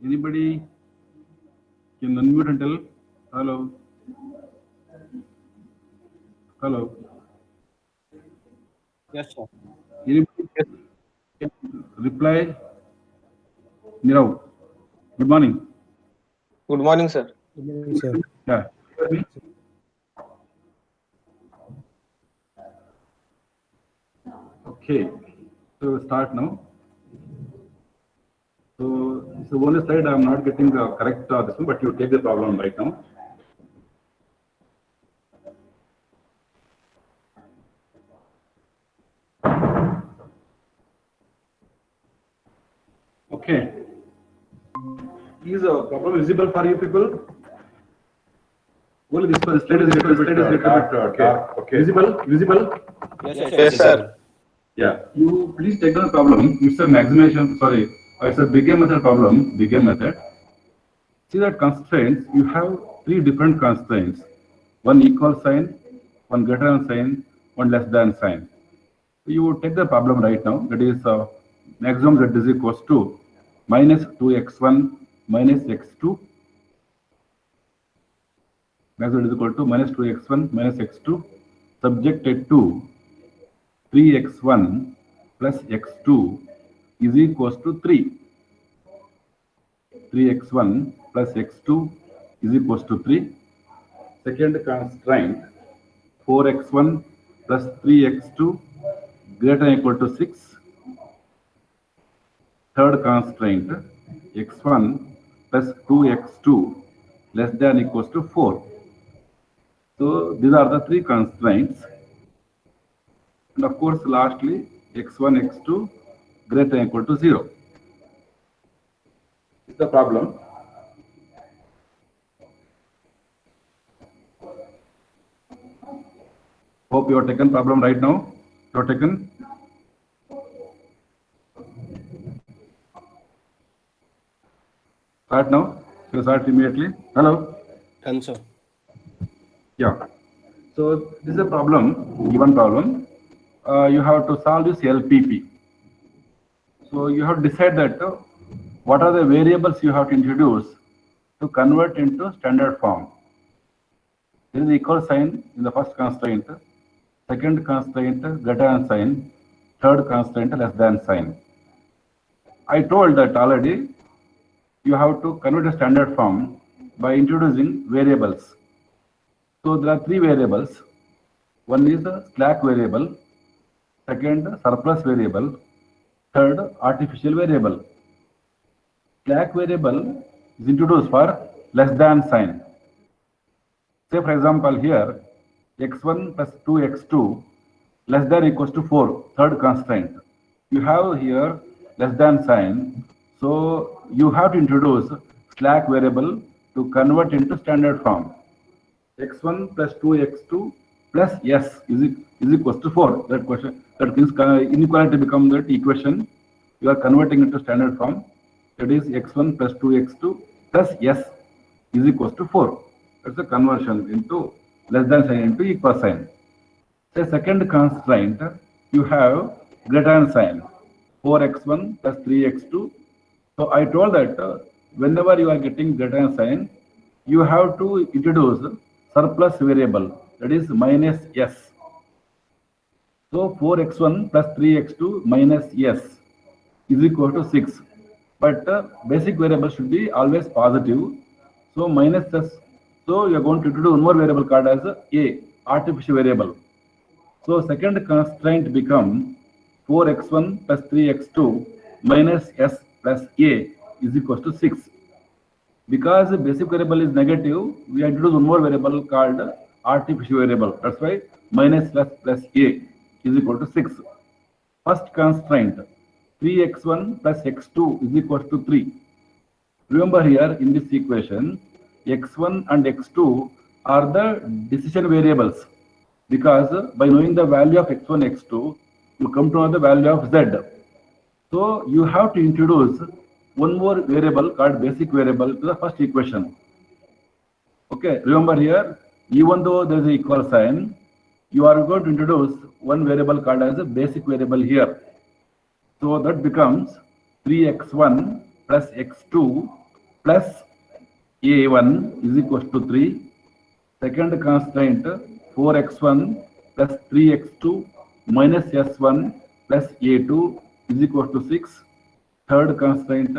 Anybody can unmute and tell hello. Hello. Yes, sir. Anybody can reply? Nirav. Good morning. Good morning, sir. Good morning, sir. Yeah. Hear me? Okay. So start now. So it's the only slide I'm not getting the correct this one, but you take the problem right now. Okay. Is a problem visible for you people? Only this slide is little bit dark. Okay. Visible? Yes, sir. Yeah. You please take the problem. It's a maximization. Sorry. It's a bigger method problem. Bigger method. See that constraints. You have three different constraints. One equal sign, one greater than sign, one less than sign. You take the problem right now. That is maximum z is equals to minus 2x1 minus x2. Maximum is equal to minus 2x1 minus x2 subjected to 3x1 plus x2 is equals to 3. 3x1 plus x2 is equals to 3. Second constraint 4x1 plus 3x2 greater than or equal to 6. Third constraint x1 plus 2x2 less than or equals to 4. So these are the three constraints. And of course, lastly, x1, x2 greater than or equal to 0. This is the problem. Hope you have taken problem right now. You have taken. Start now. So start immediately. Hello. Done, sir. Yeah. So this is a problem, given problem. You have to solve this LPP. So you have to decide that what are the variables you have to introduce to convert into standard form. There is equal sign in the first constraint, second constraint greater than sign, third constraint less than sign. I told that already you have to convert a standard form by introducing variables. So there are three variables. One is the slack variable, second surplus variable, third artificial variable. Slack variable is introduced for less than sign. Say for example here x1 plus 2x2 less than or equals to 4, third constraint. You have here less than sign, so you have to introduce slack variable to convert into standard form. x1 plus 2x2 plus s is equals to 4. That means inequality becomes that equation. You are converting into standard form. That is x1 plus 2x2 plus s is equals to 4. That's the conversion into less than sign into equal sign. Say second constraint, you have greater than sign, 4x1 plus 3x2. So I told that whenever you are getting greater than sign, you have to introduce surplus variable, that is minus s. So 4x1 plus 3x2 minus s is equal to 6. But basic variable should be always positive. So minus s. So you are going to introduce one more variable called as a, artificial variable. So second constraint becomes 4x1 plus 3x2 minus s plus a is equal to 6. Because the basic variable is negative, we introduce one more variable called artificial variable. That's why minus plus a is equal to 6. First constraint 3x1 plus x2 is equal to 3. Remember here in this equation, x1 and x2 are the decision variables, because by knowing the value of x1, x2, you come to know the value of z. So you have to introduce one more variable called basic variable to the first equation. Okay, remember here, even though there is an equal sign, you are going to introduce one variable called as a basic variable here. So that becomes 3x1 plus x2 plus a1 is equals to 3. Second constraint 4x1 plus 3x2 minus s1 plus a2 is equals to 6. Third constraint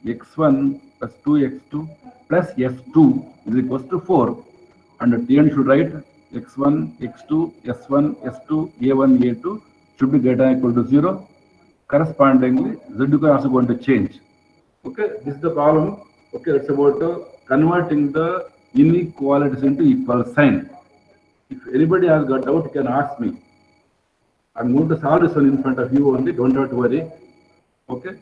x1 plus 2x2 plus s2 is equals to 4. And at the end should write x1, x2, s1, s2, a1, a2 should be greater than or equal to 0. Correspondingly, z is also going to change. Okay, this is the problem. Okay, it's about converting the inequalities into equal sign. If anybody has got doubt, you can ask me. I'm going to solve this one in front of you only, don't have to worry. Okay,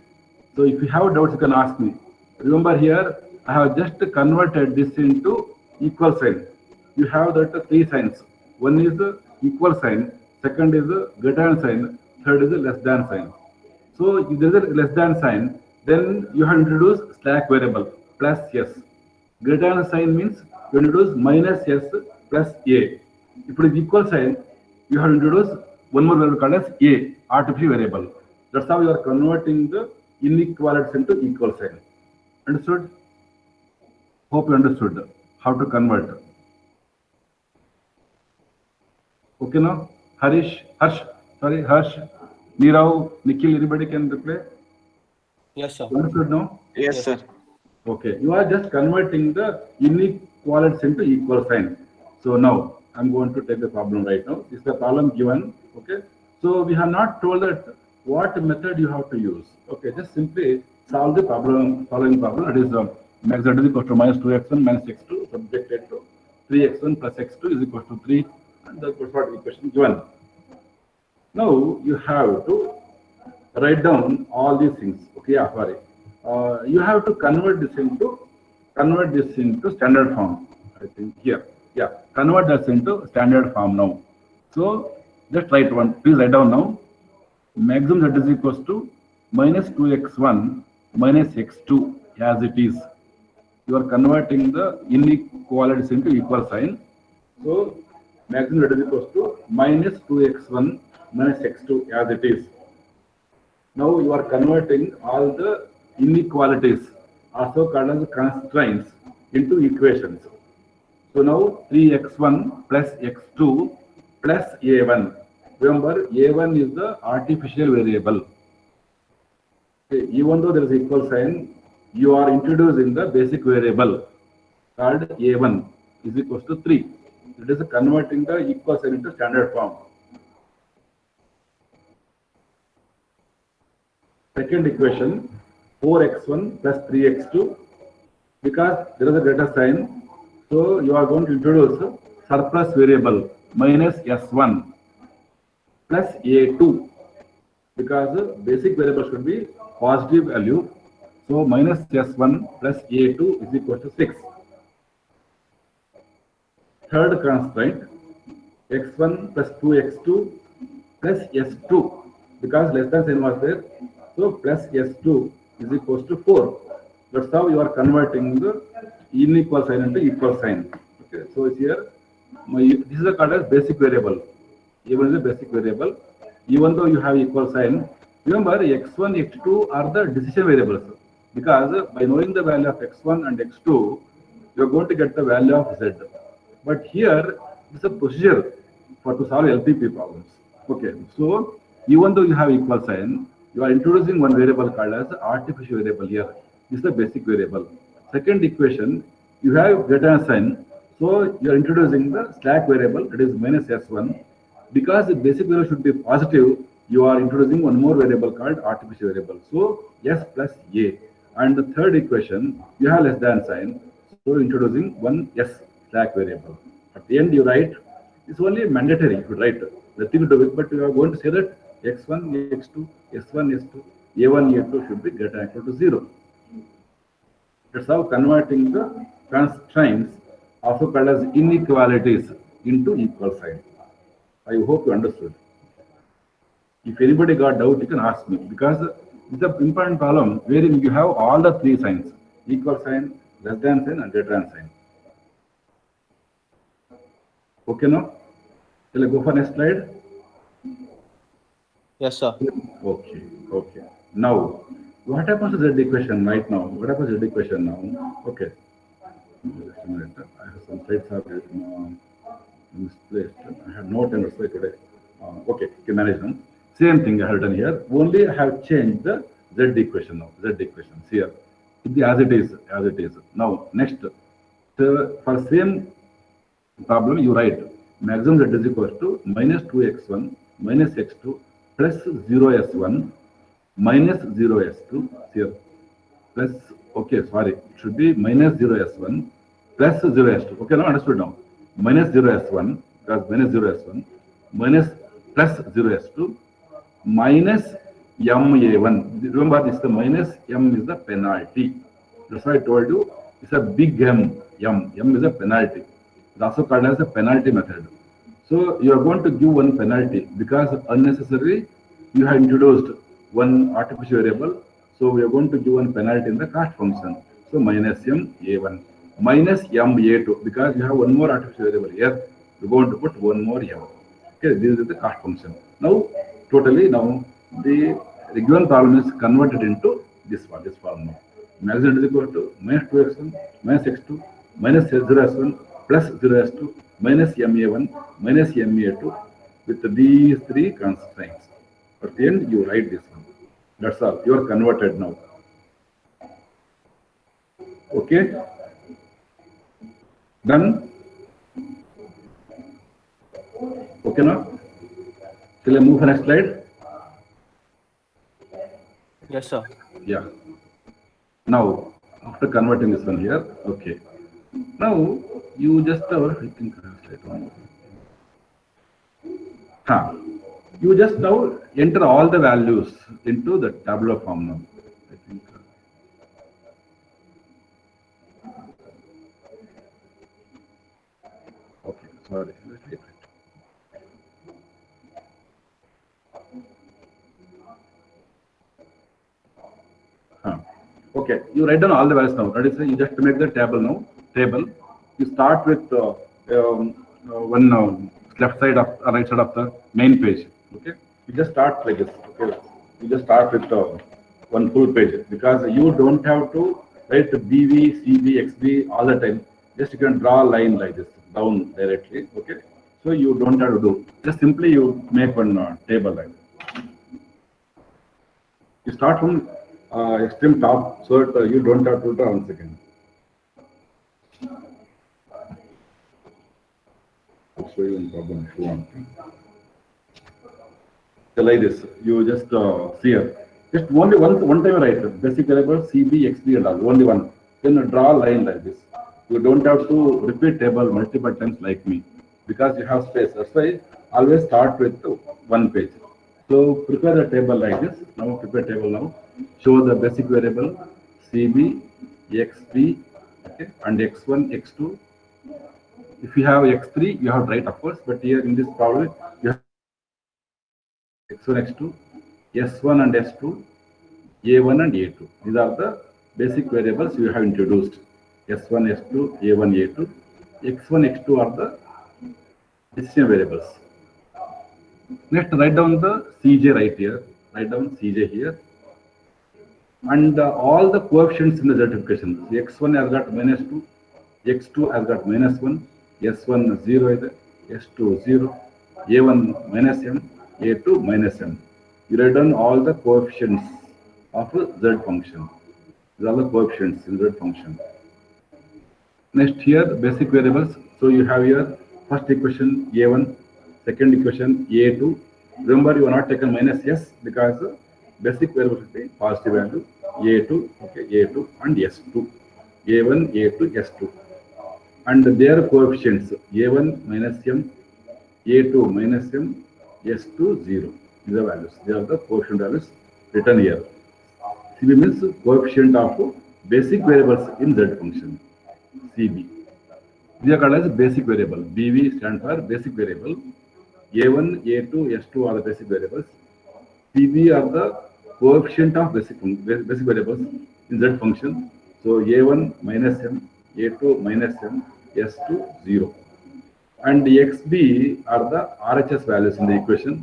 so if you have doubts, you can ask me. Remember here, I have just converted this into equal sign. You have that three signs. One is the equal sign, second is the greater than sign, third is the less than sign. So if there is a less than sign, then you have introduced slack variable plus s. Greater than sign means you introduce minus s plus a. If it is equal sign, you have introduced one more variable called as a, artificial variable. That's how you are converting the inequalities into equal sign. Understood? Hope you understood how to convert. Okay now? Harsh, Nirav, Nikhil, anybody can reply? Yes, sir. Understood now? Yes, sir. Okay, you are just converting the inequalities into equal sign. So now I'm going to take the problem right now. This is the problem given. Okay, so we have not told that what method you have to use. Okay, just simply solve the problem. Following problem, it is max z is equal to minus 2x1 minus x2 subjected to 3x1 plus x2 is equal to 3, and that's what equation given. Now you have to write down all these things. Okay, yeah, sorry. You have to convert this into standard form. I think here, yeah, convert this into standard form now. So just write one. Please write down now. Maximum z is equals to minus 2x1 minus x2 as it is. You are converting the inequalities into equal sign. So maximum z is equals to minus 2x1 minus x2 as it is. Now you are converting all the inequalities, also called as constraints, into equations. So now 3x1 plus x2 plus a1. Remember, a1 is the artificial variable. Okay, even though there is equal sign, you are introducing the basic variable called a1 is equals to 3. It is converting the equal sign into standard form. Second equation, 4x1 plus 3x2, because there is a greater sign, so you are going to introduce surplus variable minus s1 plus a2, because the basic variable should be positive value, so minus s1 plus a2 is equal to 6. Third constraint, x1 plus 2x2 plus s2, because less than sign was there, so plus s2 is equals to 4. That's how you are converting the unequal sign into equal sign. Okay, so here, this is called as basic variable. Even the basic variable, even though you have equal sign, remember x1, x2 are the decision variables, because by knowing the value of x1 and x2, you are going to get the value of z. But here, it's a procedure to solve LPP problems. Okay, so even though you have equal sign, you are introducing one variable called as artificial variable here. This is the basic variable. Second equation, you have greater than sign, so you are introducing the slack variable, that is minus s1. Because the basic variable should be positive, you are introducing one more variable called artificial variable. So s plus a. And the third equation, you have less than sign, so introducing one s slack variable. At the end, you write, it's only mandatory you write, nothing to do with, but you are going to say that x1, x2, s1, s2, a1, a2 should be greater than or equal to 0. That's how converting the constraints, also called as inequalities, into equal sign. I hope you understood. If anybody got doubt, you can ask me, because it's an important problem wherein you have all the three signs: equal sign, less than sign, and greater than sign. Okay, now? Shall I go for next slide? Yes, sir. Okay, okay. Now, What happens to Z equation right now? What happens to Z equation now? Okay. Just a minute. I have some slides are misplaced. I have note and slide today. Okay, can manage them. Same thing I have done here. Only I have changed the Z equation now. Z equation here. It be as it is, as it is. Now next, for same problem you write maximum Z is equal to minus 2x1 minus x2 plus 0s1 minus 0s2 here plus, okay, sorry, it should be minus 0s1 plus 0s2. Okay, now understood now. Minus 0s1, because minus 0s1 minus plus 0s2 minus ma1. Remember, this is the minus m is the penalty. That's why I told you it's a big M. M is a penalty. It's also called as the penalty method. So you are going to give one penalty because unnecessarily you have introduced one artificial variable. So we are going to give one penalty in the cost function. So minus m a1 minus m a2, because you have one more artificial variable here. We're going to put one more m. Okay, this is the cost function. Now totally now the given problem is converted into this form now. Maximum is equal to minus 2x1 minus x2 minus 0s1 plus 0s2 minus ma1 minus ma2 with these three constraints. At the end, you write this one. That's all. You are converted now. Okay. Done. Okay now. Shall I move to the next slide? Yes, sir. Yeah. Now, after converting this one here, okay. Now, you just, I think, you just now enter all the values into the tabular form now. I think. Okay, sorry. Okay, you write down all the values now. That is, you just make the table now. Table. You start with one left side of right side of the main page. Okay, you just start like this. Okay, you just start with one full page because you don't have to write BV, CB, XB all the time. Just you can draw a line like this down directly. Okay, so you don't have to do. Just simply you make one table like this. You start from extreme top so that you don't have to draw once again. I'll show you one problem if you want. So like this, you just see here. Just only one time write basic variable CB, XB and all, only one. Then draw a line like this. You don't have to repeat table multiple times like me because you have space. That's why always start with one page. So prepare the table like this. Now prepare table now. Show the basic variable CB, XB, okay, and X1, X2. If you have X3, you have to write, of course, but here in this problem, you have X1, X2, S1 and S2, A1 and A2. These are the basic variables you have introduced. S1, S2, A1, A2. X1, X2 are the decision variables. Next, write down the CJ right here. Write down CJ here. And all the coefficients in the certification. X1 has got minus 2, X2 has got minus 1, S1 0, S2 0, A1 minus M, A2 minus M. You write down all the coefficients of a Z function. These are the coefficients in Z function. Next here, basic variables. So you have here first equation A1, second equation A2. Remember, you are not taken minus S because basic variable should be positive value. A2, okay, A2 and S2. A1, A2, S2. And their coefficients A1 minus M, A2 minus M, S2 0. These are values. They are the coefficient values written here. CB means coefficient of basic variables in Z function. CB. These are called as basic variable. BV stands for basic variable. A1, A2, S2 are the basic variables. CB are the coefficient of basic variables in Z function. So A1 minus M, A2 minus M, S2 0. And XB are the RHS values in the equation.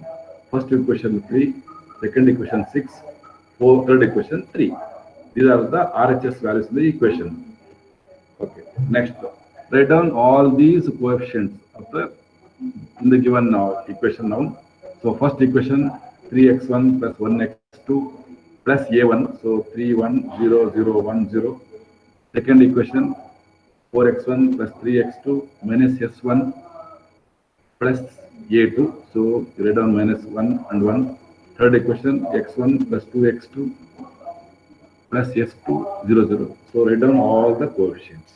First equation 3, second equation 6, third equation 3. These are the RHS values in the equation. Okay, next, write down all these coefficients of the in the given equation now. So first equation 3x1 plus 1x2 plus a1, so 3 1 0 0 1 0. Second equation 4x1 plus 3x2 minus s1 plus a2, so write down minus 1 and 1. Third equation x1 plus 2x2 plus s2 0 0. So write down all the coefficients.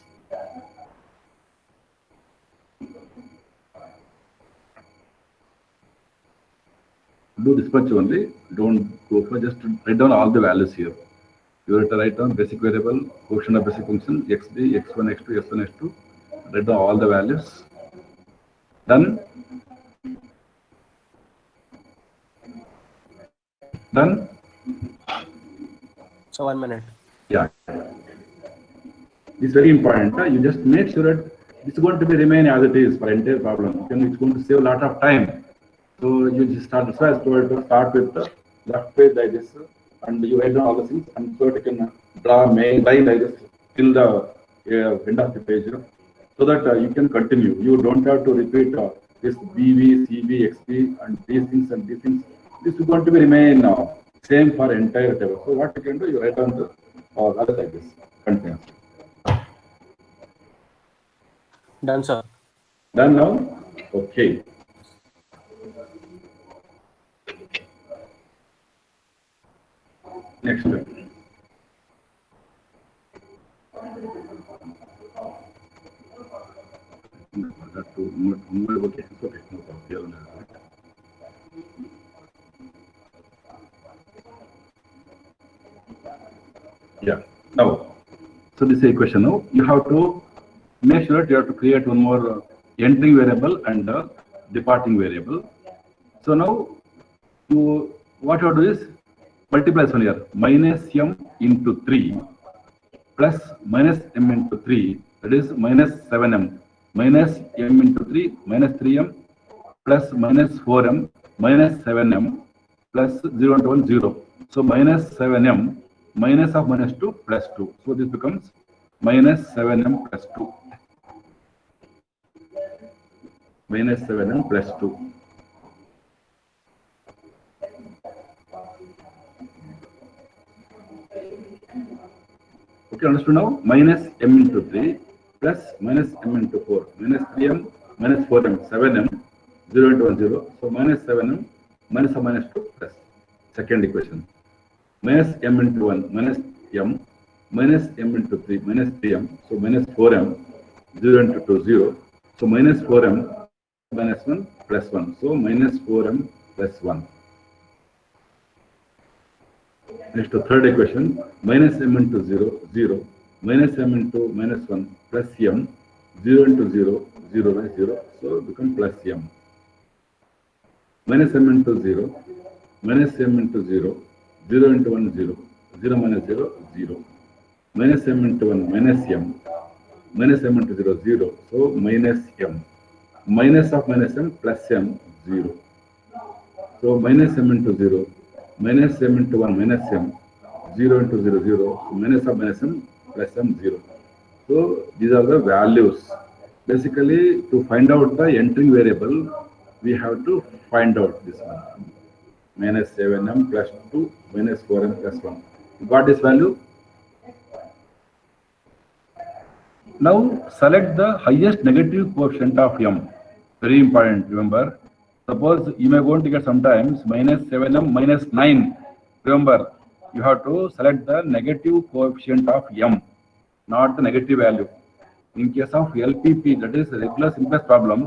Do this much only, don't go for just write down all the values here. You have to write down basic variable, quotient of basic function, xd, x1, x2, s1, s2, write down all the values. Done? Done? So 1 minute. Yeah. It's very important. You just make sure that it's going to be remain as it is for entire problem. It's going to save a lot of time. So you just start, that's why I told to start with the left page like this, and you write down all the things, and so you can draw a main line like this till the end of the page, so that you can continue. You don't have to repeat this BV, CB, XB, and these things and these things. This is going to be remain same for entire table. So what you can do, you write down the other like this. Continue. Done, sir. Done now? Okay. Next one. Okay, okay, no problem. Yeah. Now, so this equation now you have to make sure that you have to create one more entering variable and departing variable. So now you what you have to do is multiply this one here, minus m into 3 plus minus m into 3, that is minus 7m, minus m into 3 minus 3m plus minus 4m minus 7m plus 0 into 1 0. So minus 7m minus of minus 2 plus 2. So this becomes minus 7m plus 2. Minus 7m plus 2. Okay, understood now? Minus m into 3 plus minus m into 4 minus 3m minus 4m 7m 0 into 1 0. So minus 7m minus of minus 2 plus second equation minus m into 1 minus m minus m into 3 minus 3m. So minus 4m 0 into 2 0. So minus 4m minus 1 plus 1. So minus 4m plus 1. Next to third equation, minus m into 0, 0, minus m into minus 1 plus m, 0 into 0, 0 by 0, so it becomes plus m. Minus m into 0, minus m into 0, 0 into 1, 0, 0 minus 0, 0. Minus m into 1, minus m, minus m into 0, 0, so minus m. Minus of minus m plus m, 0. So minus m into 0, minus m into 1 minus m, 0 into 0, 0, minus of minus m plus m 0. So these are the values. Basically, to find out the entering variable, we have to find out this one. Minus 7m plus 2 minus 4m plus 1. You got this value? Now select the highest negative coefficient of m. Very important, remember. Suppose you may going to get sometimes minus 7m minus 9. Remember, you have to select the negative coefficient of m, not the negative value. In case of LPP, that is regular simplest problem,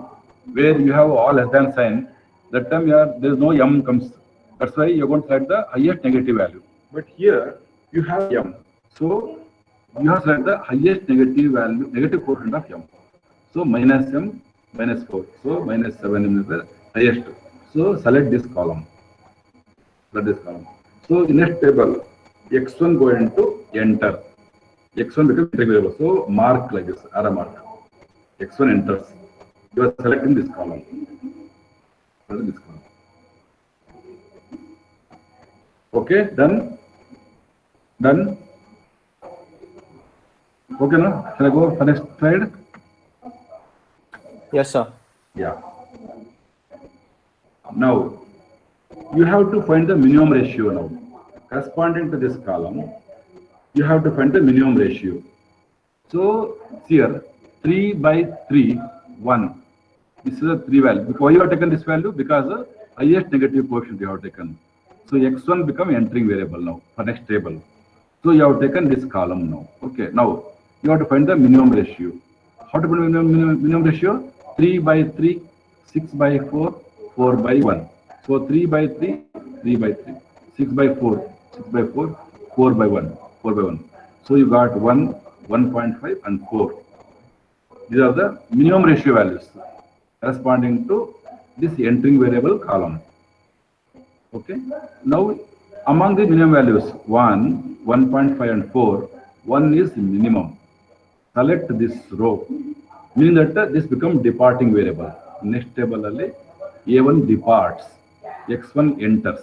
where you have all less than sign, that time there is no m comes. That's why you're going to select the highest negative value. But here you have m. So you have select the highest negative value, negative coefficient of m. So minus m minus 4. So minus 7m is the highest. So select this column. Select this column. So in next table, x1 going to enter. X1 becomes variable. So mark like this, arrow mark. X1 enters. You are selecting this column. Select this column. Okay, done. Done? Okay, no? Shall I go for next slide? Yes, sir. Yeah. Now, you have to find the minimum ratio now. Corresponding to this column, you have to find the minimum ratio. So, here, 3 by 3, 1. This is a 3 value. Why you have taken this value? Because the highest negative quotient you have taken. So, x1 become entering variable now for next table. So, you have taken this column now. Okay, now, you have to find the minimum ratio. How to find minimum ratio? 3 by 3, 6 by 4, 4 by 1. So 3 by 3, 3 by 3, 6 by 4, 6 by 4, 4 by 1, 4 by 1. So you got 1, 1.5 and 4. These are the minimum ratio values corresponding to this entering variable column. Okay. Now among the minimum values 1, 1.5 and 4, 1 is minimum. Select this row, meaning that this becomes departing variable. Next table A1 departs, x1 enters.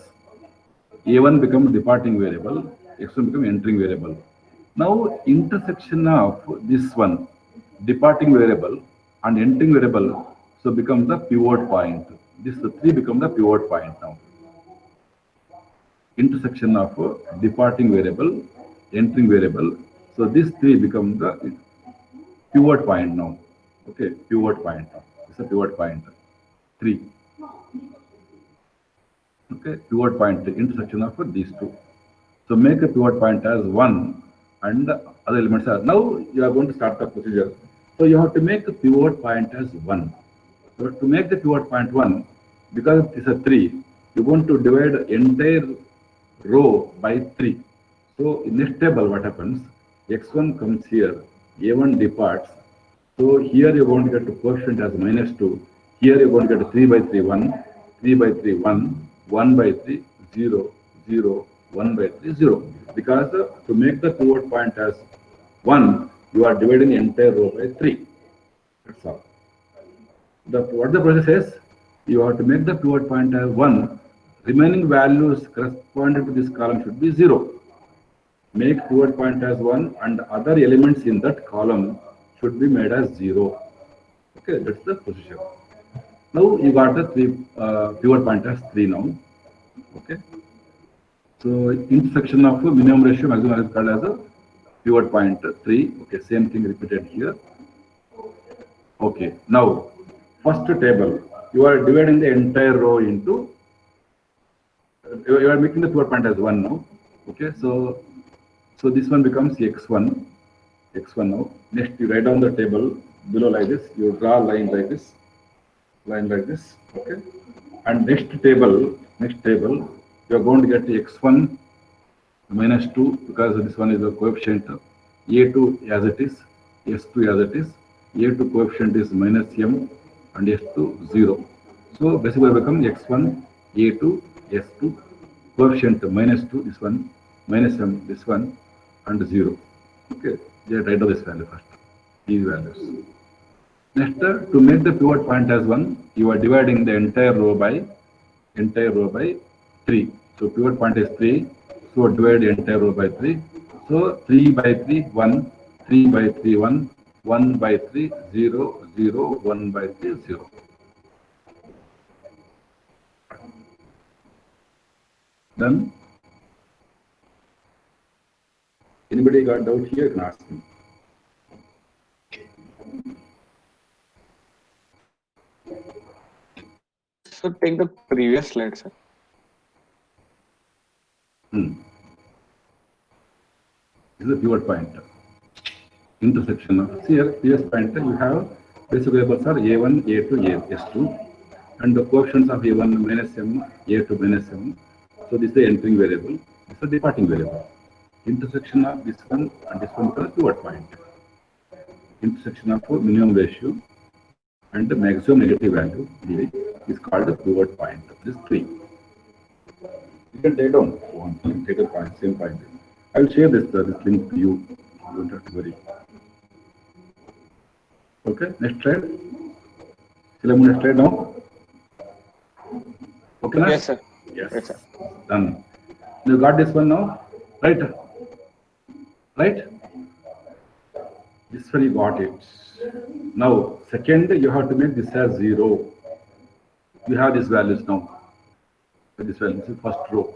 A1 becomes departing variable, x1 becomes entering variable. Now intersection of this one, departing variable and entering variable, so becomes the pivot point. This 3 becomes the pivot point now. Intersection of departing variable, entering variable. So this 3 becomes the pivot point now. Okay, pivot point. It's a pivot point. 3. Okay, pivot point, the intersection of these two. So make a pivot point as 1 and other elements are. Now you are going to start the procedure. So you have to make the pivot point as 1. So to make the pivot point 1, because it is a 3, you're going to divide entire row by 3. So in this table, what happens? X1 comes here, A1 departs. So here you're going to get the quotient as -2. Here you're going to get 3 by 3, 1, 3 by 3, 1, 1 by 3, 0, 0, 1 by 3, 0. Because to make the pivot point as 1, you are dividing the entire row by 3. That's all. What the process is, you have to make the pivot point as 1. Remaining values corresponding to this column should be 0. Make pivot point as 1 and other elements in that column should be made as 0. Okay, that's the position. Now you got the pivot point as 3 now. Okay. So intersection of minimum ratio maximum is called as a pivot point 3. Okay, same thing repeated here. Okay, now first table, you are dividing the entire row into, you are making the pivot point as 1 now. Okay, so this one becomes x1 now. Next you write down the table below like this, you draw a line like this, okay. And next table, you are going to get x1 -2 because this one is the coefficient, a2 as it is, s2 as it is, a2 coefficient is -m and s2 0. So basically become x1, a2, s2, coefficient -2, this one, -m, this one, and 0. Okay, just write down this value first, these values. Next, to make the pivot point as 1, you are dividing the entire row by 3. So pivot point is 3, so divide the entire row by 3. So 3 by 3, 1, 3 by 3, 1, 1 by 3, 0, 0, 1 by 3, 0. Done? Anybody got doubt here? You can ask me. So take the previous slide, sir. This is the pivot point. Intersection of, here, pivot point, you have basic variables are A1, A2, S2, and the coefficients of A1 -m, A2 -m. So this is the entering variable, this is the departing variable. Intersection of this one and this one becomes pivot point. Intersection of minimum ratio and the maximum negative value is called the pivot point. This 3. You can take down one, take a point, same point. I will share this link to you. You don't have to worry. Okay, next slide. Shall I move next slide now? Okay, Yes, sir. Yes. Yes, sir. Done. You got this one now, right? right? This one you got it. Now, second, you have to make this as 0. You have these values now. This value, this is first row.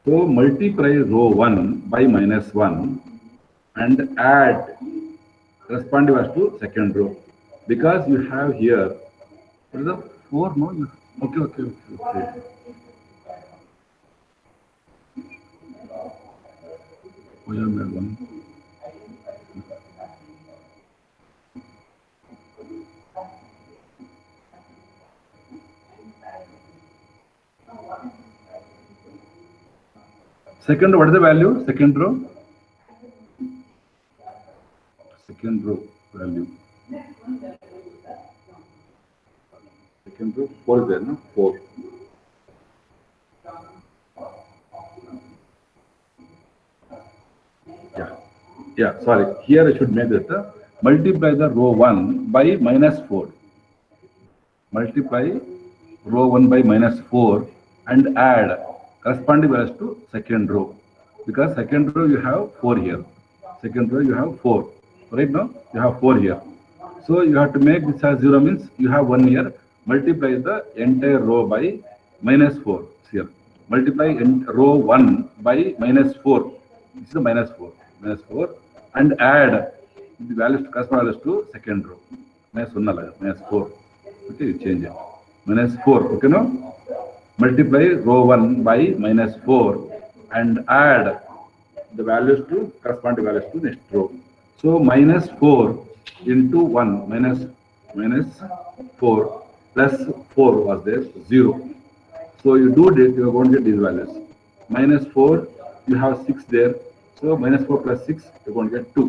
So multiply row 1 by -1 and add corresponding values to second row. Because you have here, what is the 4? No, okay. Oh, yeah, one. Second, what is the value? Second row? Second row value. Second row, 4 is there, no? 4. Yeah, sorry. Here I should make that multiply the row 1 by -4. Multiply row 1 by -4 and add corresponding values to second row. Because second row you have 4 here. Second row you have 4. Right now you have 4 here. So you have to make this as 0 means you have 1 here. Multiply the entire row by -4 here. Multiply row 1 by -4. This is the -4 and add the values corresponding values to second row. -4. Okay, you change it. -4. Okay, now multiply row 1 by -4 and add the values to corresponding values to next row. So -4 into 1 -4 plus 4 was there 0. So you do this, you are going to get these values. -4, you have 6 there. So -4 plus 6, you're going to get 2.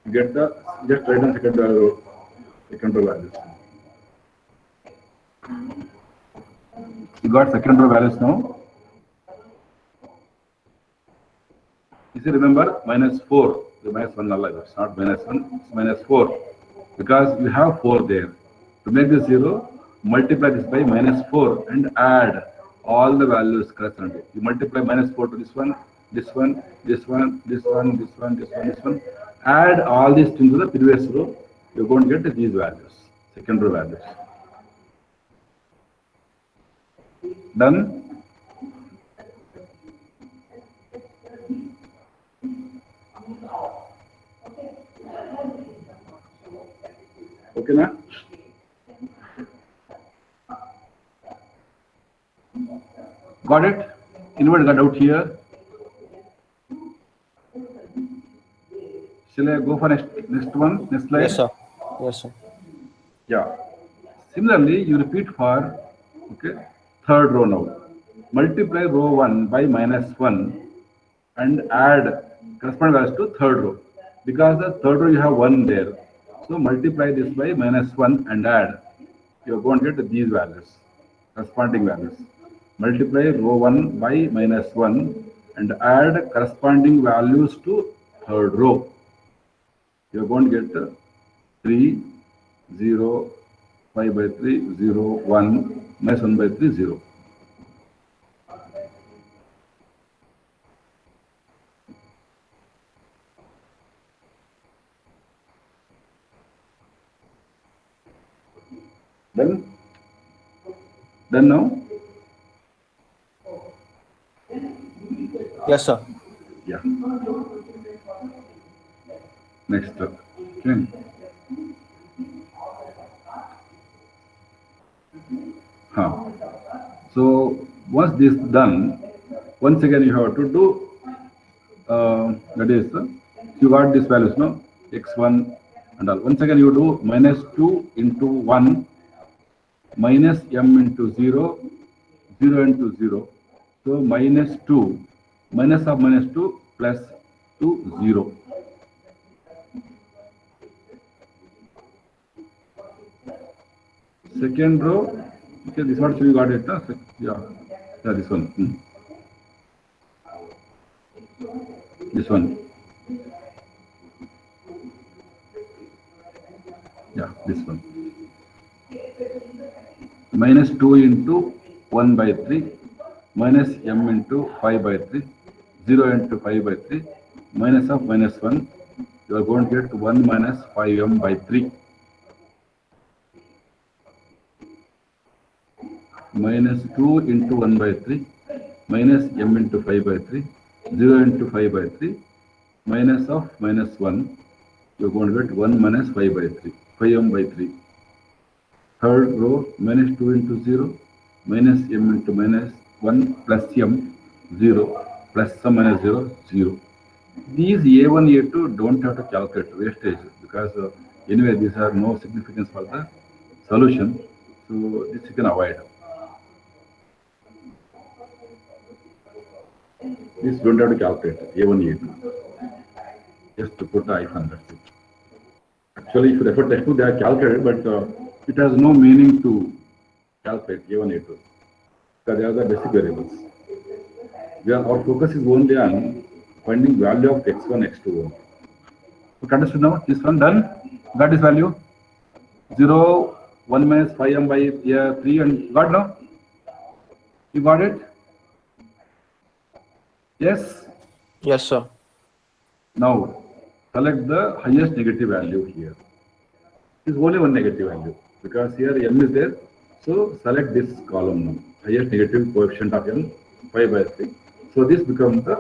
You get the just write down second row values. You got second row values now. You see, remember -4, the -1 null, it's not -1, it's -4 because you have 4 there. To make this 0, multiply this by -4 and add all the values corresponding. You multiply -4 to this one, this one, this one, this one, this one, this one, this one. Add all these things to the previous row. You're going to get these values, second row values. Done? Okay, na? Got it? Anybody got out here? Shall I go for next one? Next slide? Yes, sir. Yeah. Similarly, you repeat for third row now. Multiply row 1 by -1 and add corresponding values to third row. Because the third row you have 1 there. So multiply this by -1 and add. You're going to get these values, corresponding values. Multiply row 1 by -1 and add corresponding values to third row. You're going to get 3, 0, 5 by 3, 0, 1, -1 by 3, 0. Done now? Yes, sir. Yeah. Next up. Okay. So once this done, once again you have to do that is you got these values, no? X1 and all. Once again you do -2 into 1 minus m into 0, 0 into 0. So -2 minus of -2 plus 2, 0. Second row, okay, this one you got it, huh? Yeah, this one. This one. Yeah, this one. -2 into 1 by 3 minus m into 5 by 3, 0 into 5 by 3, minus of minus 1, you are going to get 1 minus 5m by 3. Minus 2 into 1 by 3 minus m into 5 by 3, 0 into 5 by 3, minus of minus 1, you're going to get 1 minus 5 by 3, 5m by 3. Third row, minus 2 into 0, minus m into minus 1 plus m, 0, plus some minus 0, 0. These A1, A2 don't have to calculate wastage because anyway, these are no significance for the solution. So this you can avoid. This don't have to calculate A1, A2. Just to put the hyphen, that's it. Actually, if you refer textbook, they are calculated, but it has no meaning to calculate A1, A2 because they are the basic variables. Our focus is only on finding value of x1, x2. Okay, understood now? This one done. Got this value? 0, 1 minus 5m by 3 and got now? You got it? Yes? Yes, sir. Now, select the highest negative value here. It's only one negative value because here m is there. So select this column now. Highest negative coefficient of m, 5 by 3. So this becomes the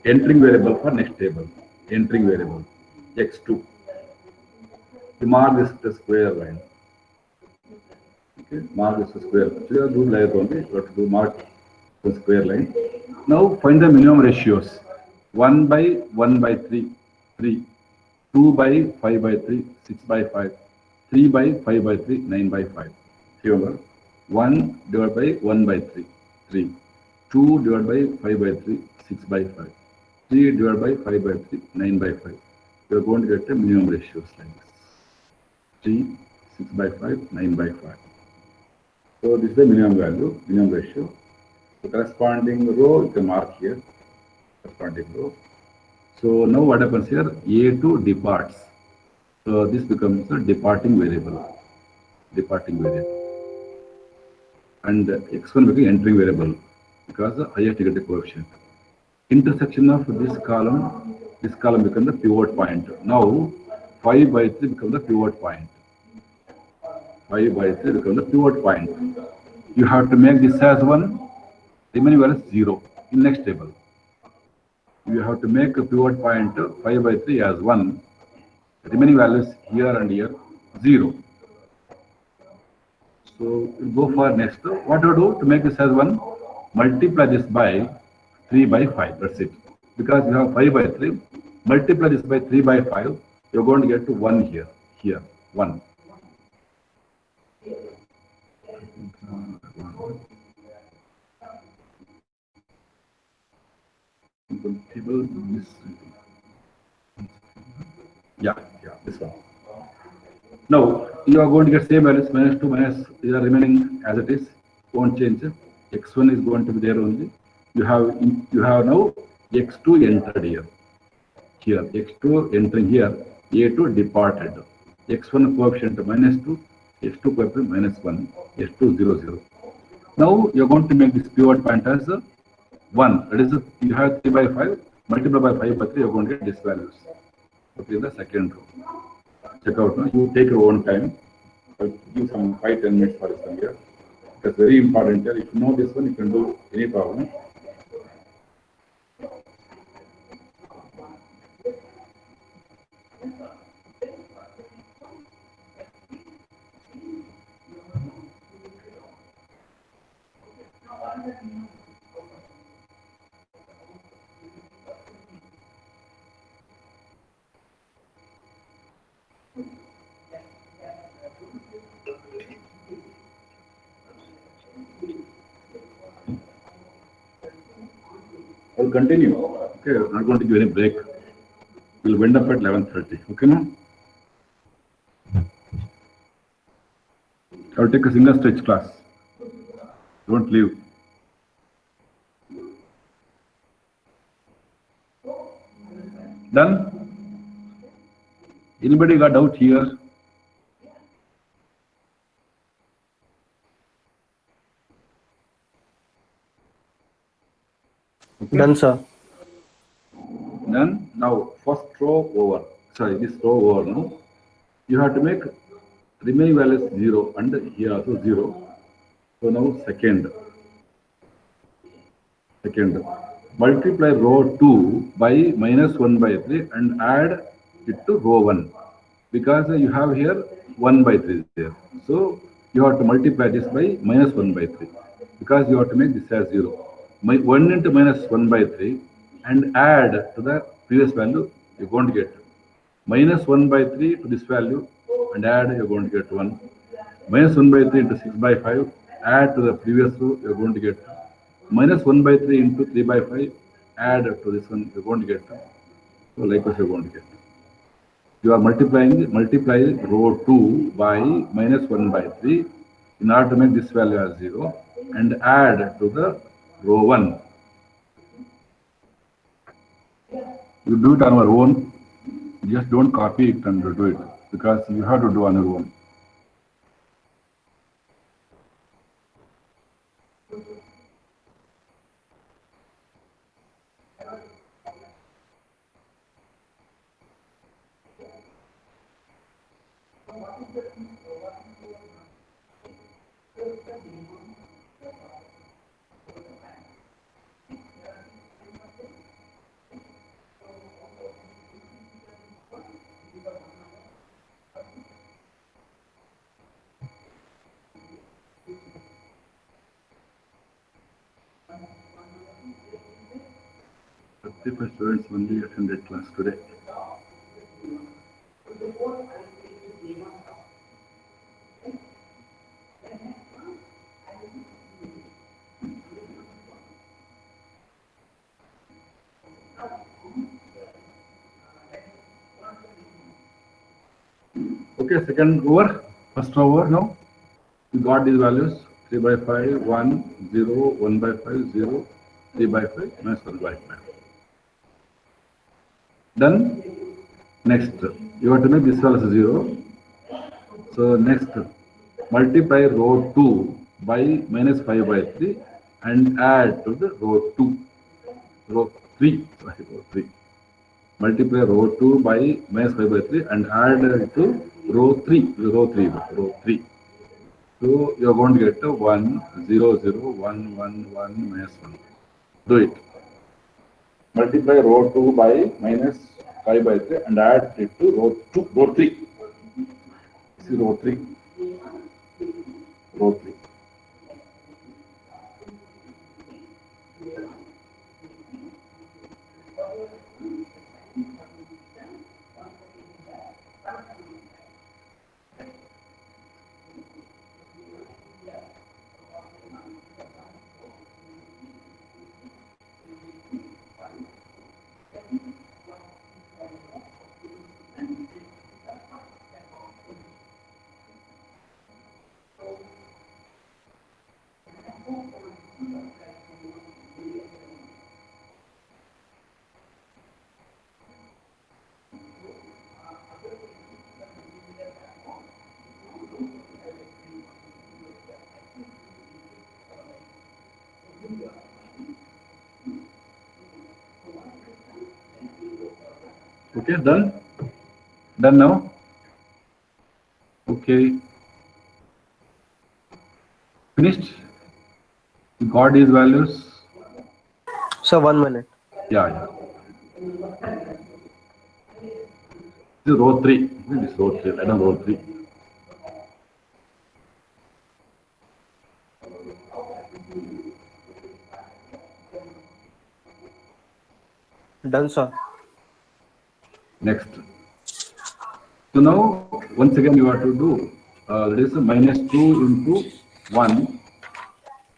entering variable for next table. Entering variable x2. You mark this the square line. Okay, mark this square. Actually, do layer only. You have to do mark the square line. Now find the minimum ratios. 1 by 1 by 3, 3. 2 by 5 by 3, 6 by 5. 3 by 5 by 3, 9 by 5. Remember, 1 divided by 1 by 3, 3. 2 divided by 5 by 3, 6 by 5. 3 divided by 5 by 3, 9 by 5. You are going to get a minimum ratios like this. 3, 6 by 5, 9 by 5. So this is the minimum value, minimum ratio. The corresponding row you can mark here. Corresponding row. So now what happens here? A2 departs. So this becomes a departing variable. Departing variable. And x1 becomes entering variable because the highest negative coefficient. Intersection of this column becomes the pivot point. Now 5 by 3 becomes the pivot point. 5 by 3 becomes the pivot point. You have to make this as 1, remaining value is 0 in next table. You have to make a pivot point 5 by 3 as 1, remaining values here and here 0. So we'll go for next. What do you do to make this as 1? Multiply this by 3 by 5. That's it. Because you have 5 by 3, multiply this by 3 by 5, you're going to get to 1 here. Here, 1. Yeah, this one. Now you are going to get same values minus 2 minus these are remaining as it is, won't change. X1 is going to be there only. You have now x2 entered here. Here x2 entering here, a2 departed. X1 coefficient minus 2, x2 coefficient minus 1, x2 0 0. Now you are going to make this pivot point as 1. That is, you have 3 by 5, multiply by 5 by 3, you are going to get these values. Okay, the second row. Check out now. You take your own time. I'll give some 5-10 minutes for this one here. That's very important here. If you know this one, you can do any problem. I'll continue. Okay, I'm not going to give any break. We'll end up at 11:30. Okay, now? I'll take a single stretch class. Don't leave. Done? Anybody got doubt here? Okay. Done, sir. Then now first row over. Sorry, this row over now. You have to make remaining values 0 and here also 0. So now second. Multiply row 2 by minus 1 by 3 and add it to row 1 because you have here 1 by 3 there. So you have to multiply this by minus 1 by 3 because you have to make this as 0. 1 into minus 1 by 3 and add to the previous value, you're going to get minus 1 by 3 to this value and add, you're going to get 1. Minus 1 by 3 into 6 by 5, add to the previous row, you're going to get minus 1 by 3 into 3 by 5, add to this one, you're going to get. So likewise, you're going to get. You are multiply row 2 by minus 1 by 3 in order to make this value as 0 and add to the row 1. You do it on your own. Just don't copy it and do it because you have to do on your own. Students only attended class today. Okay, second over, first over now. You got these values 3 by 5, 1, 0, 1 by 5, 0, 3 by 5, minus 1 by 5. Then next, you have to make this also 0. So next, multiply row 2 by minus 5 by 3 and add to the row 3. Multiply row 2 by minus 5 by 3 and add to row 3. So you are going to get 1, 0, 0, 1, 1, 1, minus 1. Do it. Multiply row 2 by minus 5 by 3 and add it to row 3. This is row 3. Okay, done now. Okay, finished. You got these values. So 1 minute. Yeah. This is row 3. This is row 3. I know row 3. Done, sir. Next. So now, once again, you have to do that is minus 2 into 1,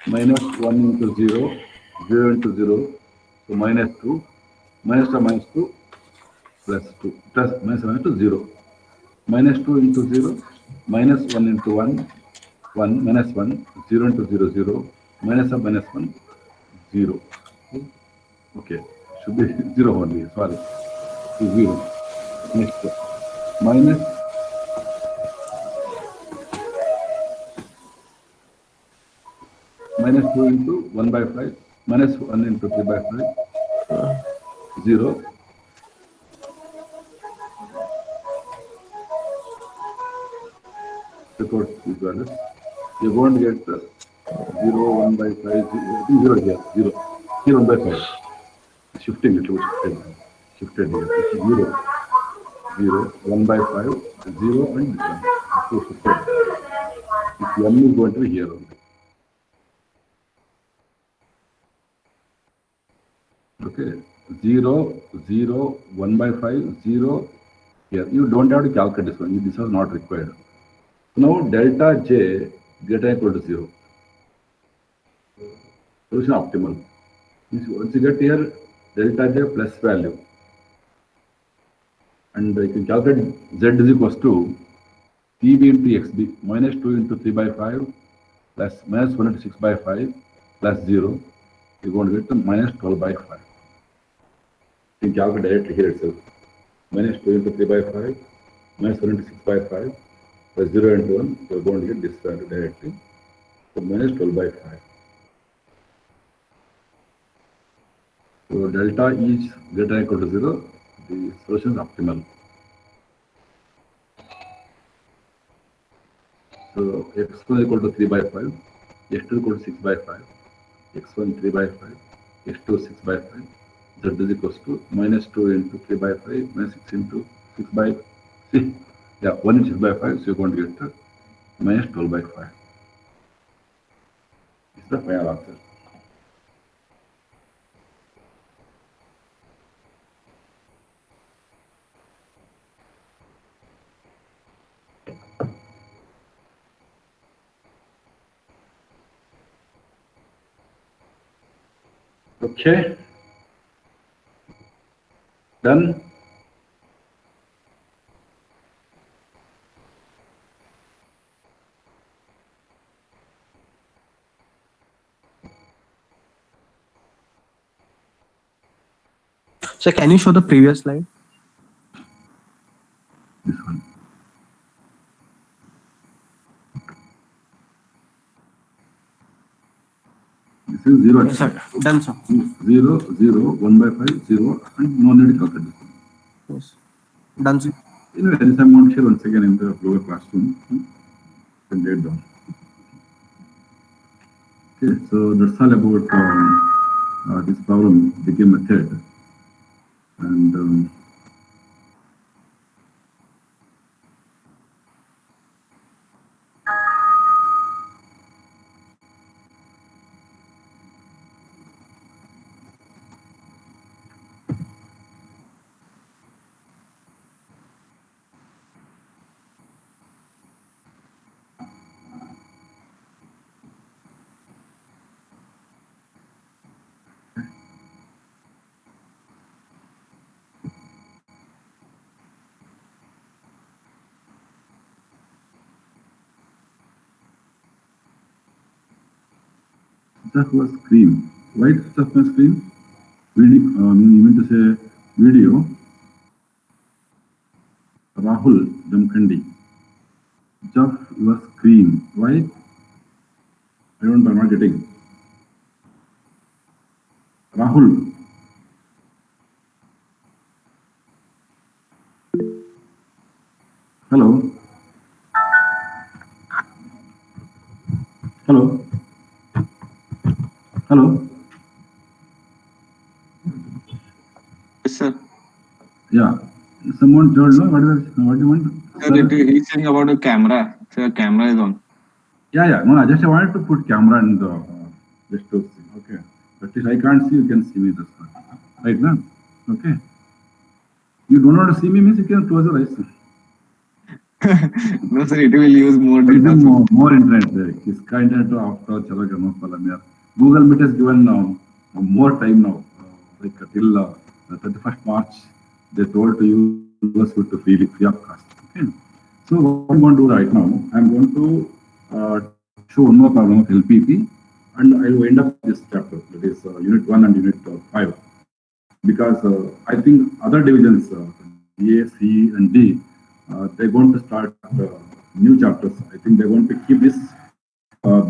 minus 1 into 0, 0 into 0, so minus 2, minus 2, plus 2, plus minus 1 into 0, minus 2 into 0, minus 1 into 1, 1, minus 1, 0 into 0, 0, minus 1, 0. Okay, should be 0 only, sorry, 0. Next, minus 2 into 1 by 5, minus 1 into 3 by 5, 0, record these values. You're going to get 0, 1 by 5, 0, I think 0 here, 0. Here 1 by 5. Shifting it, shifted here. This is 0, 0, 1 by 5, 0, and this one. So shifted. This 1 is going to be here only. Okay, 0, 0, 1 by 5, 0 here. You don't have to calculate this one. This is not required. Now delta j greater than equal to 0. Solution optimal. Once you get here delta j plus value, and you can calculate z is equals to pb into xb minus 2 into 3 by 5 plus minus 1 into 6 by 5 plus 0. You're going to get the minus 12 by 5. You can calculate directly here itself. Minus 2 into 3 by 5 minus 1 into 6 by 5 plus 0 into 1. You're going to get this value directly. So minus 12 by 5. So delta is greater than equal to 0. The solution is optimal. So x1 equal to 3 by 5, x2 equal to 6 by 5, x1 3 by 5, x2 6 by 5, z is equals to minus 2 into 3 by 5, minus 6 into 6 by 6. Yeah, 1 into 6 by 5, so you're going to get minus 12 by 5. This is the final answer. Okay, done. So can you show the previous slide? This one. This is 0. Yes, sir. Done, sir. 0, 0, 1 by 5, 0, and no need to calculate this one. Yes. Done, sir. Anyway, there is a amount here once again in the lower classroom. You can write down. Okay, so that's all about this problem, became method. And switch off was screen. Why switch off my screen? Video, you mean to say video. Rahul Jamkhandi. Switch off your screen. Why? I'm not getting. Rahul. Hello. Hello. Hello. Yes, sir. Yeah. Someone told no. What do you want? Sir, he's saying about the camera. Sir, camera is on. Yeah. No, I just wanted to put camera in the just to see. Okay. But if I can't see, you can see me this one. Right now? Okay. You don't want to see me means you can close your eyes. No, sir, it will use more data. More internet there. इसका internet तो आपका चला गया no problem यार. Google Meet has given more time now. Like till 31st March, they told to use us to free of cost. Okay. So what I'm going to do right now, I'm going to show one more problem of LPP, and I will end up this chapter. That is Unit 1 and Unit 5, because I think other divisions, A, C, and D, they're going to start new chapters. I think they're going to keep this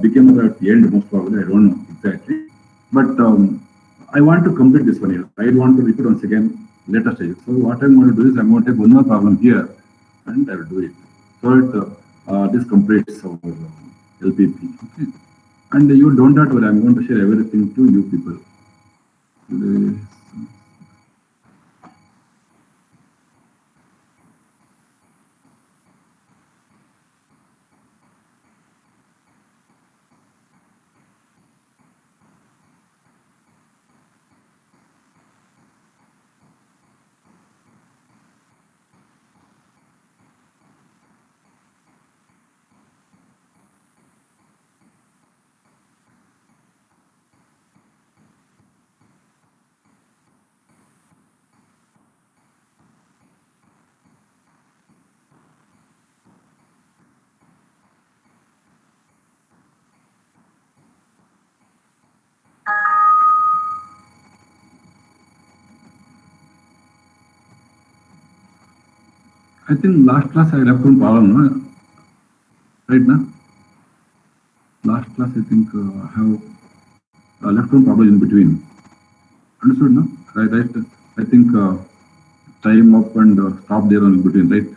become at the end most probably. I don't know exactly, but I want to complete this one here. I want to repeat once again later stage. So what I'm going to do is I'm going to take one more problem here, and I will do it. So this completes our LPP. Okay. And you don't have to worry, I'm going to share everything to you people. Today, I think last class I left one problem, no? Right now? Last class I think I have left one problem in between. Understood, no? Right. I think time up and stop there on in between, right?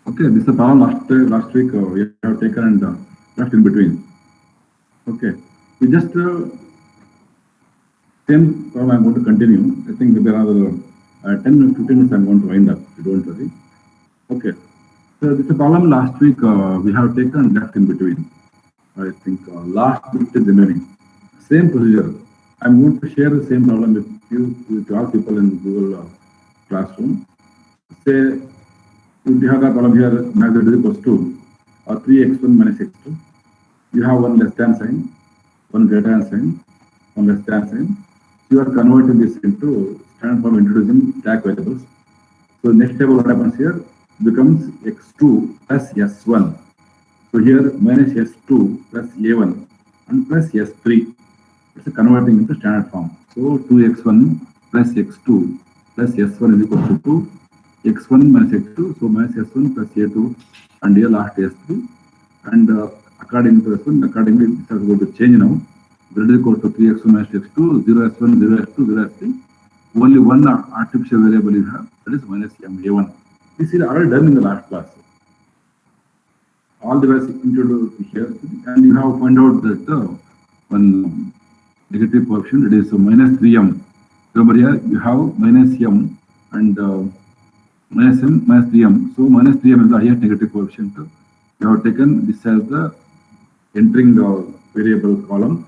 Okay, this is the problem last week we have taken and left in between. Okay, we just same problem I'm going to continue. I think there are 10 to 15 minutes I'm going to wind up. You don't worry. Okay, so this is a problem last week we have taken and left in between. I think last bit is remaining. Same procedure. I'm going to share the same problem with you, with all people in Google Classroom. Say, if you have a problem here, max is equals to 3x1 minus x2. You have one less than sign, one greater than sign, one less than sign. So you are converting this into standard form introducing tag variables. So next table what happens here becomes x2 plus s1. So here minus s2 plus a1 and plus s3. It's a converting into standard form. So 2x1 plus x2 plus s1 is equal to 2. x1 minus x2, so minus s1 plus a2, and here last s3. And according to s1, accordingly, this is going to change now. Z is equal to 3x1 minus x2, 0s1, 0s2, 0s3. Only one artificial variable you have, that is minus ma1. This is already done in the last class. All the ways introduced here, and you have found out that one negative coefficient, it is minus 3m. Remember here, you have minus m and minus m minus 3m. So minus 3m is the highest negative coefficient. You have taken this as the entering variable column,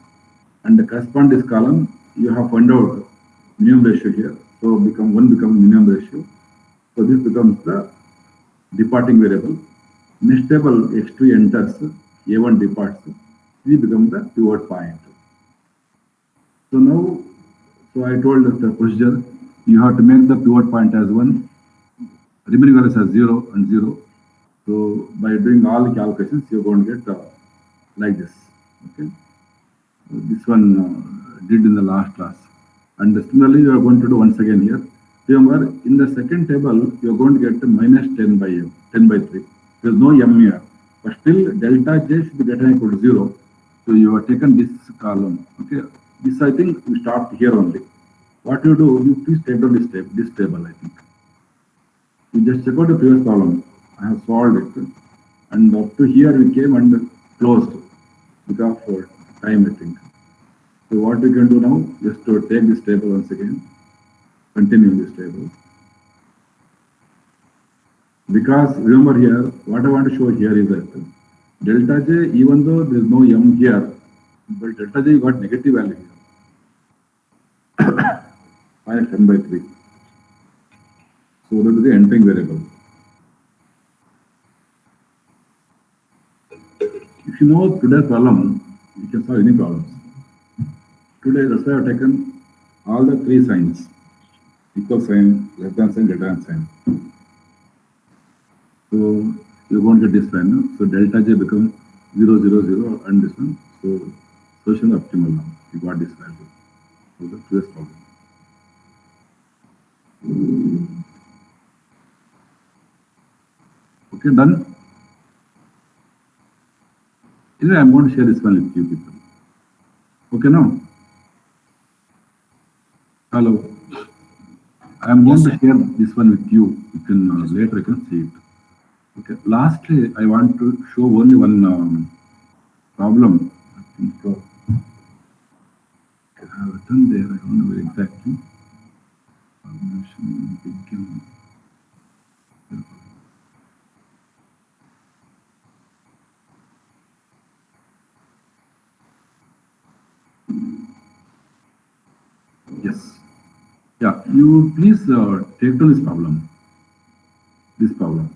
and the corresponding this column you have found out minimum ratio here. So one becomes minimum ratio. So this becomes the departing variable. Next table x2 enters, a1 departs, 3 becomes the pivot point. So now, so I told that the procedure, you have to make the pivot point as 1, remaining values as 0 and 0. So by doing all the calculations, you're going to get like this. Okay, so this one did in the last class, and similarly you are going to do once again here. Remember, in the second table, you're going to get minus 10 by 3. There's no m here, but still delta j should be greater than or equal to 0. So you have taken this column. Okay, this I think we stopped here only. What you do, you please take down this table. I think you just check out the previous problem. I have solved it, and up to here we came and closed because of time, I think. So what we can do now, just to take this table once again, continue this table. Because remember here, what I want to show here is that delta j, even though there is no m here, but delta j got negative value here. Minus 10 by 3. So that is the entering variable. If you know today's problem, you can solve any problems. Today, that's why I have taken all the 3 signs: equal sign, less than sign, greater than sign. So you're going to get this sign. No? So delta j becomes 0, 0, 0, and this one. So solution is optimal now. You got this value. So the previous problem. Okay, done. Anyway, I'm going to share this one with you people. Okay, now. Hello. I am going Yes, to sir. share this one with you. You can later you can see it. Okay. Lastly, I want to show only one problem. I think so. Okay, I have written there. I don't know exactly. Formulation became. Yes. Yeah. You please take to this problem. This problem.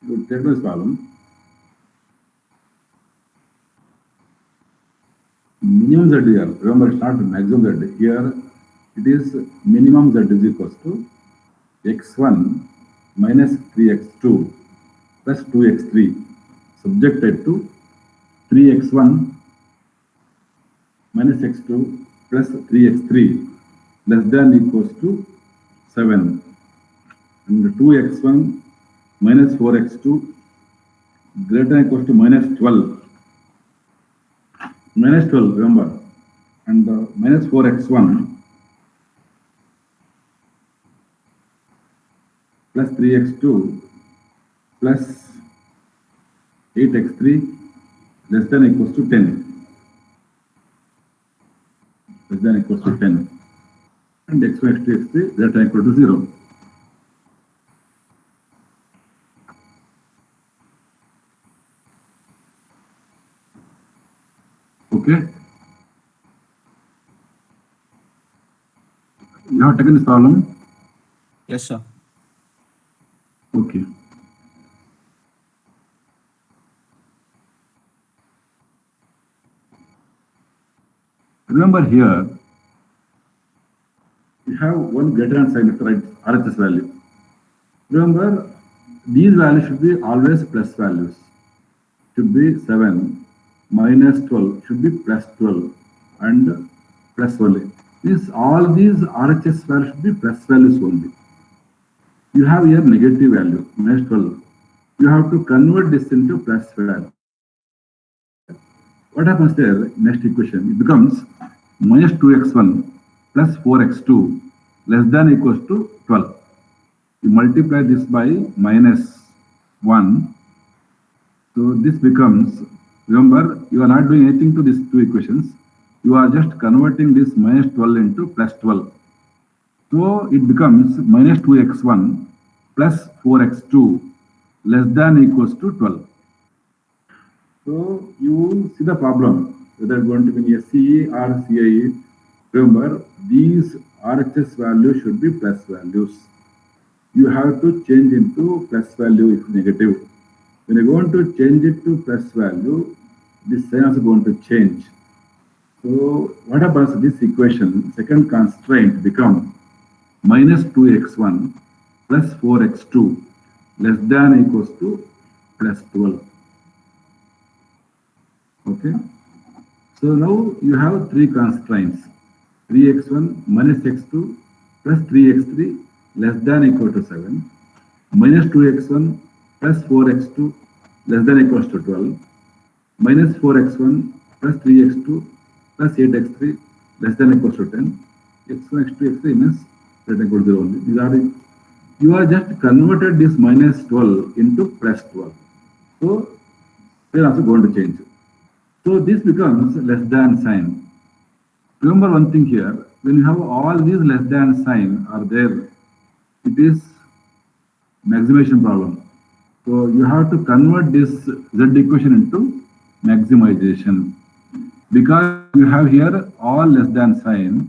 You take to this problem. Minimum z here. Remember, it's not maximum z. Here, it is minimum z is equals to x1 minus 3x2 plus 2x3 subjected to 3x1 minus x2 plus 3x3 less than equals to 7 and 2x1 minus 4x2 greater than equals to minus 12 remember, and minus 4x1 plus 3x2 plus 8x3 less than equals to 10, less than equals to 10, and x1 x2 x3 greater than equal to 0. Okay, you have taken this problem. Yes, sir. Okay. Remember here, you have one greater than sign at the right RHS value. Remember, these values should be always plus values. Should be 7 minus 12 should be plus 12 and plus only. All these RHS values should be plus values only. You have here negative value minus 12. You have to convert this into plus value. What happens there? Next equation, it becomes minus 2x1 plus 4x2 less than equals to 12. You multiply this by minus 1. So this becomes, remember, you are not doing anything to these two equations. You are just converting this minus 12 into plus 12. So it becomes minus 2x1 plus 4x2 less than equals to 12. So you see the problem, whether it's going to be SCE or CIE. Remember, these RHS values should be plus values. You have to change into plus value if negative. When you're going to change it to plus value, this sign is going to change. So what happens? This equation, second constraint become minus 2x1 plus 4x2 less than equals to plus 12. Okay. So now you have three constraints: 3x1 minus x2 plus 3x3 less than equal to 7, minus 2x1 plus 4x2 less than equals to 12, minus 4x1 plus 3x2 plus 8x3 less than equals to 10, x1, x2, x3 means that equals to 0 only. These are you are just converted this minus 12 into plus 12. So we are also going to change. So this becomes less than sign. Remember one thing here, when you have all these less than sign are there, it is maximization problem. So you have to convert this Z equation into maximization. Because you have here all less than sign,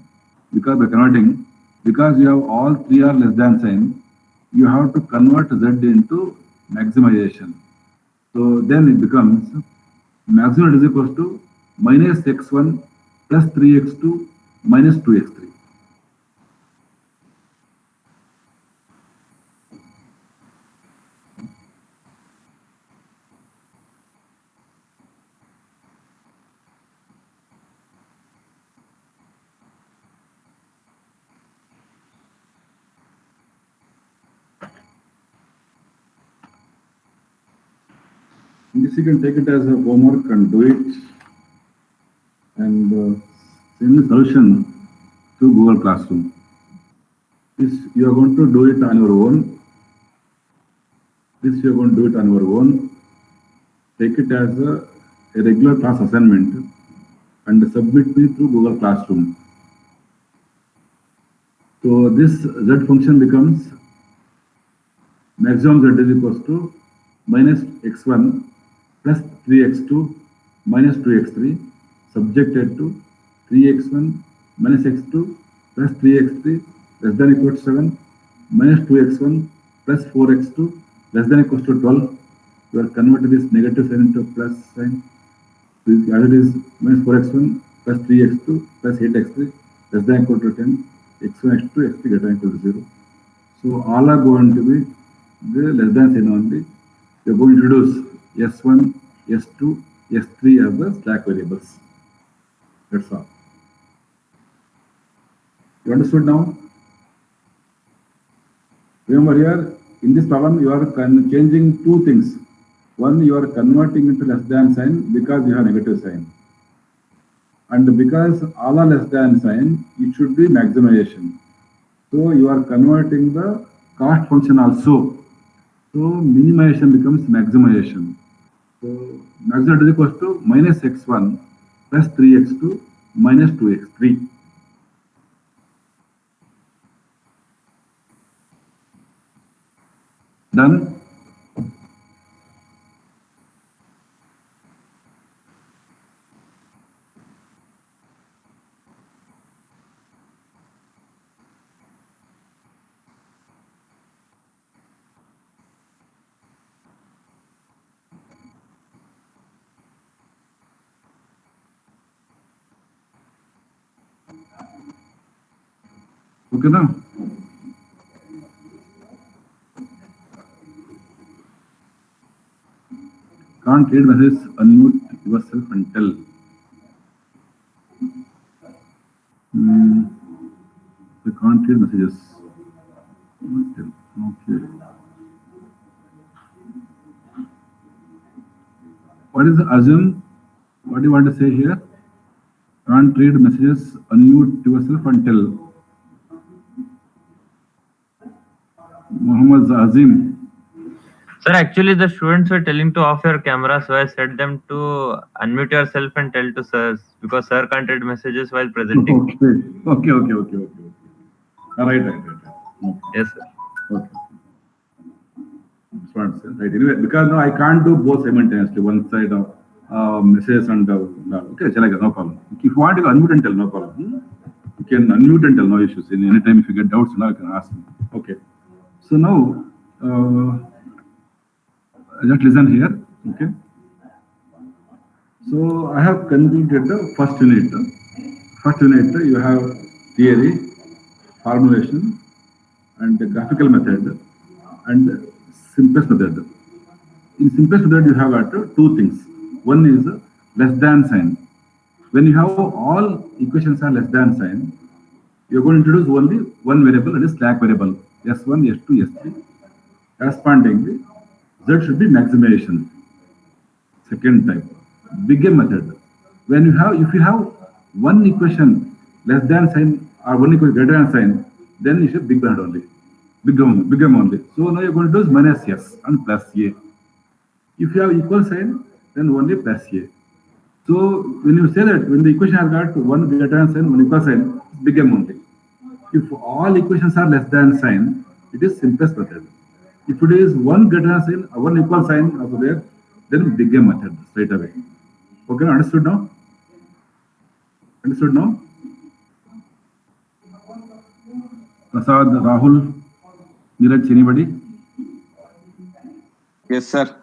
because by converting, because you have all three are less than sign, you have to convert Z into maximization. So then it becomes maximum is equals to minus x1 plus 3x2 minus 2x3. This you can take it as a homework and do it, and send the solution to Google Classroom. This you are going to do it on your own. This you are going to do it on your own. Take it as a regular class assignment and submit me through Google Classroom. So this z function becomes maximum z is equals to minus x1 plus 3x2 minus 2x3 subjected to 3x1 minus x2 plus 3x3 less than equal to 7 minus 2x1 plus 4x2 less than equals to 12. You are converting this negative sign into plus sign. As it is minus 4x1 plus 3x2 plus 8x3 less than equal to 10. x1, x2, x3 greater than equal to 0. So all are going to be the less than sign only. We are going to introduce s1, s2, s3 as the slack variables. That's all. You understood now? Remember here, in this problem, you are changing two things. One, you are converting into less than sign because you have negative sign. And because all are less than sign, it should be maximization. So you are converting the cost function also. So minimization becomes maximization. So maximization is equal to minus x1 plus 3x2 minus 2x3. Done? Okay now? Can't read messages, unmute yourself and tell. We can't read messages. Okay. What is the assume? What do you want to say here? Can't read messages, unmute yourself and tell. Muhammad Azim. Sir, actually the students were telling to off your camera, so I said them to unmute yourself and tell to sir, because sir can't read messages while presenting. Okay. Right. Okay. Yes, sir. Okay. Smart, sir. Right. Anyway, because now I can't do both simultaneously, one side of messages and okay, no problem. If you want to unmute and tell, no problem. You can unmute and tell, no issues. Any time if you get doubts, now you can ask me. Okay. So now just listen here. Okay. So I have completed the first unit. First unit you have theory, formulation, and the graphical method, and simplest method. In simplest method you have got two things. One is less than sign. When you have all equations are less than sign, you are going to introduce only one variable, that is slack variable, s1, s2, s3. Correspondingly, z should be maximization. Second type, big M method. When you have, if you have one equation less than sign or one equation greater than sign, then you should big M only. Big M only. So now you're going to do minus s and plus a. If you have equal sign, then only plus a. So when you say that when the equation has got one greater than sign, one equal sign, big M only. If all equations are less than sign, it is simplest method. If it is one greater than sign or one equal sign also there, then big M method straight away. Okay, understood now? Understood now? Prasad, Rahul, Neeraj, anybody? Yes, sir.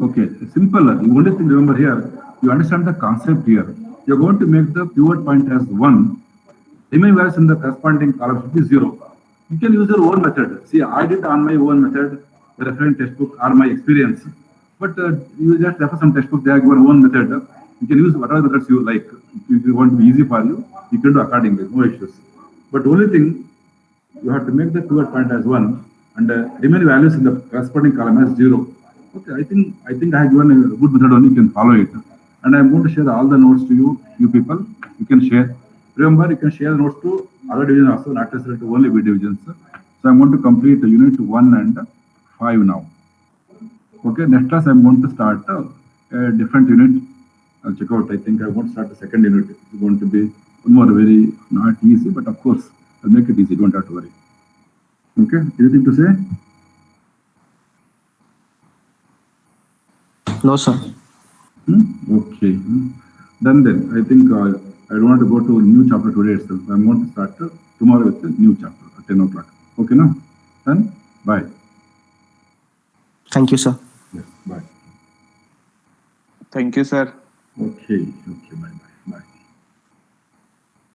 Okay, simple. The only thing remember here, you understand the concept here. You're going to make the pivot point as 1. Remaining values in the corresponding column should be 0. You can use your own method. See, I did on my own method, the reference textbook or my experience. But you just refer some textbook, they have given own method. You can use whatever methods you like. If you want to be easy for you, you can do accordingly, no issues. But only thing, you have to make the pivot point as 1 and remaining values in the corresponding column as 0. Okay, I think I have given a good method only. You can follow it, and I am going to share all the notes to you people. You can share. Remember, you can share the notes to other divisions also, not necessarily to only B divisions. So I'm going to complete the unit 1 and 5 now. Okay, next class I'm going to start a different unit. I'll check out. I think I won't start the second unit. It's going to be one more very not easy, but of course I'll make it easy. Don't have to worry. Okay, anything to say? No, sir. Okay. Then I think I don't want to go to a new chapter today itself. I'm going to start tomorrow with a new chapter at 10 o'clock. Okay, now? Then bye. Thank you, sir. Yes, bye. Thank you, sir. Okay, bye bye.